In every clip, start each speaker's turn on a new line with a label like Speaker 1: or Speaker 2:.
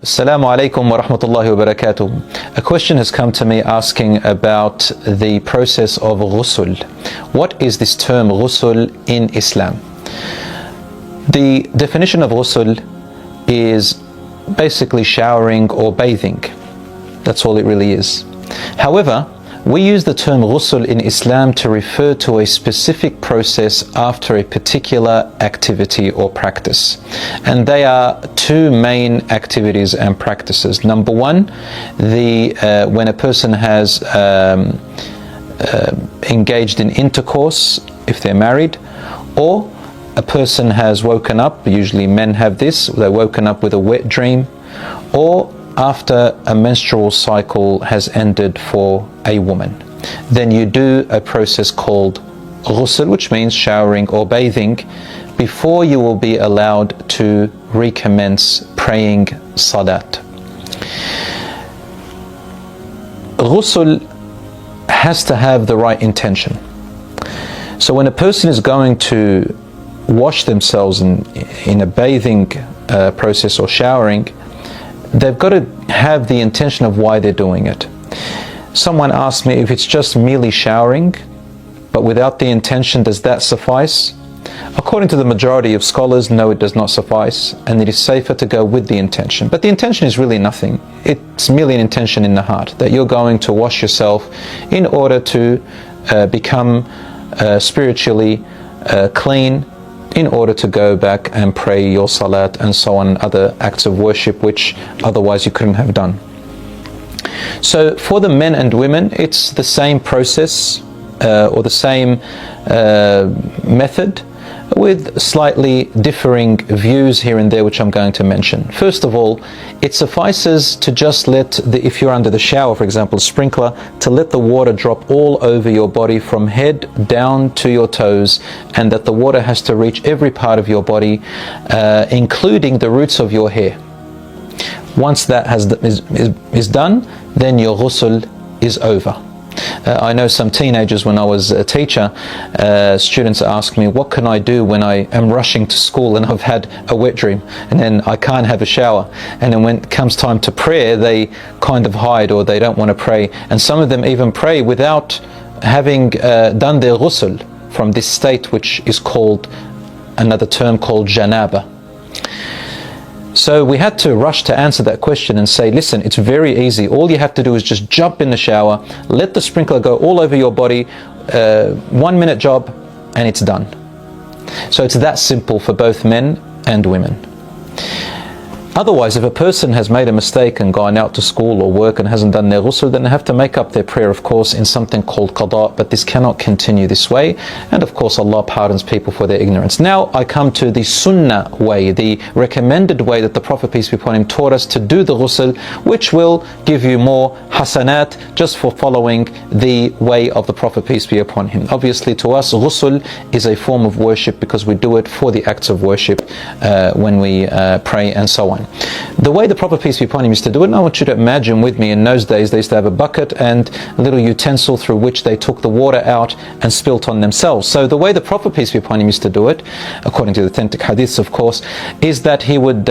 Speaker 1: Assalamu alaikum wa rahmatullahi wa barakatuh. A question has come to me asking about the process of ghusl. What is this term ghusl in Islam? The definition of ghusl is basically showering or bathing. That's all it really is. However, we use the term ghusl in Islam to refer to a specific process after a particular activity or practice. And they are two main activities and practices. Number one, when a person has engaged in intercourse, if they're married, or a person has woken up, usually men have this, they're woken up with a wet dream, or after a menstrual cycle has ended for a woman. Then you do a process called ghusl, which means showering or bathing, before you will be allowed to recommence praying salat. Ghusl has to have the right intention. So when a person is going to wash themselves in a bathing process or showering, they've got to have the intention of why they're doing it. Someone asked me if it's just merely showering, but without the intention, does that suffice? According to the majority of scholars, no, it does not suffice, and it is safer to go with the intention. But the intention is really nothing. It's merely an intention in the heart, that you're going to wash yourself in order to become spiritually clean, in order to go back and pray your salat and so on, other acts of worship which otherwise you couldn't have done. So for the men and women, it's the same process or the same method, with slightly differing views here and there, which I'm going to mention. First of all, it suffices to just if you're under the shower, for example, sprinkler, to let the water drop all over your body from head down to your toes, and that the water has to reach every part of your body, including the roots of your hair. Once that is done, then your ghusl is over. I know some teenagers, when I was a teacher, students ask me, what can I do when I am rushing to school and I've had a wet dream and then I can't have a shower, and then when it comes time to prayer they kind of hide, or they don't want to pray, and some of them even pray without having done their ghusl from this state, which is called, another term called janaba. So we had to rush to answer that question and say, listen, it's very easy. All you have to do is just jump in the shower, let the sprinkler go all over your body, 1 minute job, and it's done. So it's that simple for both men and women. Otherwise, if a person has made a mistake and gone out to school or work and hasn't done their ghusl, then they have to make up their prayer, of course, in something called qada, but this cannot continue this way. And of course, Allah pardons people for their ignorance. Now I come to the sunnah way, the recommended way that the Prophet, peace be upon him, taught us to do the ghusl, which will give you more hasanat just for following the way of the Prophet, peace be upon him. Obviously, to us, ghusl is a form of worship because we do it for the acts of worship when we pray and so on. The way the Prophet, peace be upon him, used to do it, and I want you to imagine with me, in those days they used to have a bucket and a little utensil through which they took the water out and spilt on themselves. So the way the Prophet, peace be upon him, used to do it, according to the authentic hadiths of course, is that he would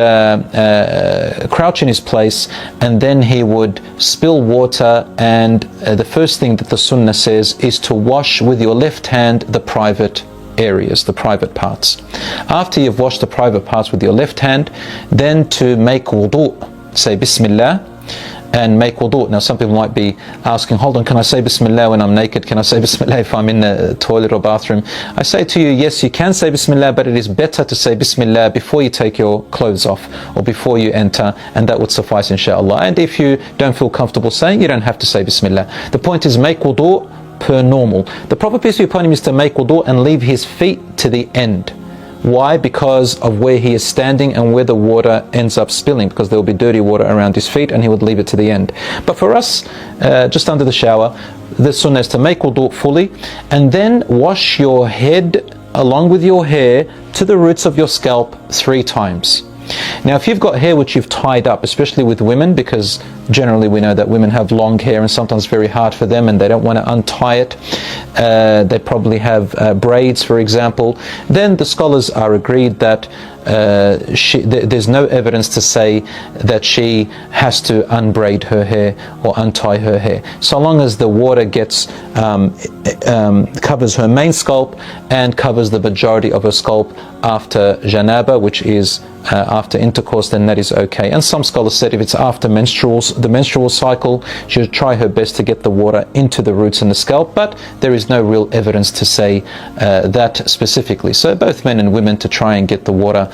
Speaker 1: crouch in his place and then he would spill water, and the first thing that the sunnah says is to wash with your left hand the private areas, the private parts. After you've washed the private parts with your left hand, then to make wudu, say Bismillah and make wudu. Now some people might be asking, hold on, can I say Bismillah when I'm naked? Can I say Bismillah if I'm in the toilet or bathroom? I say to you, yes, you can say Bismillah, but it is better to say Bismillah before you take your clothes off or before you enter, and that would suffice, inshallah. And if you don't feel comfortable saying, you don't have to say Bismillah. The point is, make wudu per normal. The Prophet, peace be upon him, used to make wudu and leave his feet to the end. Why? Because of where he is standing and where the water ends up spilling, because there will be dirty water around his feet, and he would leave it to the end. But for us, just under the shower, the sunnah is to make wudu fully and then wash your head along with your hair to the roots of your scalp 3 times. Now if you've got hair which you've tied up, especially with women, because generally we know that women have long hair and sometimes very hard for them and they don't want to untie it, they probably have braids, for example, then the scholars are agreed that there's no evidence to say that she has to unbraid her hair or untie her hair. So long as the water gets covers her main scalp and covers the majority of her scalp after janaba, which is after intercourse, then that is okay. And some scholars said if it's after the menstrual cycle, she should try her best to get the water into the roots and the scalp, but there is no real evidence to say that specifically. So both men and women to try and get the water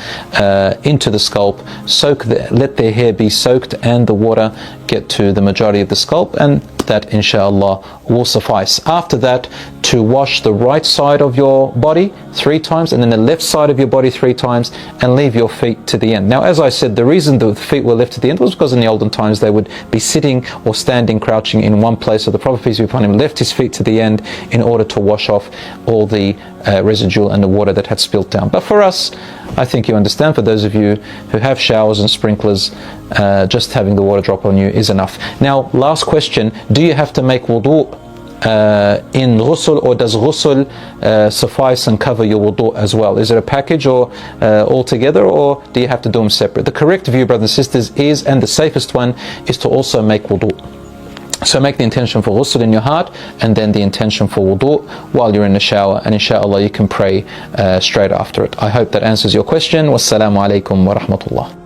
Speaker 1: into the scalp, let their hair be soaked and the water get to the majority of the scalp, and that inshallah will suffice. After that, to wash the right side of your body 3 times and then the left side of your body 3 times, and leave your feet to the end. Now, as I said, the reason the feet were left to the end was because in the olden times they would be sitting or standing, crouching in one place. So the Prophet, peace be upon him, left his feet to the end in order to wash off all the residual and the water that had spilt down. But for us, I think you understand, for those of you who have showers and sprinklers, just having the water drop on you is enough. Now, last question, do you have to make wudu in ghusl, or does ghusl suffice and cover your wudu as well? Is it a package or all together, or do you have to do them separate? The correct view, brothers and sisters, is, and the safest one, is to also make wudu. So make the intention for ghusl in your heart, and then the intention for wudu while you're in the shower, and inshallah you can pray straight after it. I hope that answers your question. Wassalamu alaikum wa rahmatullah.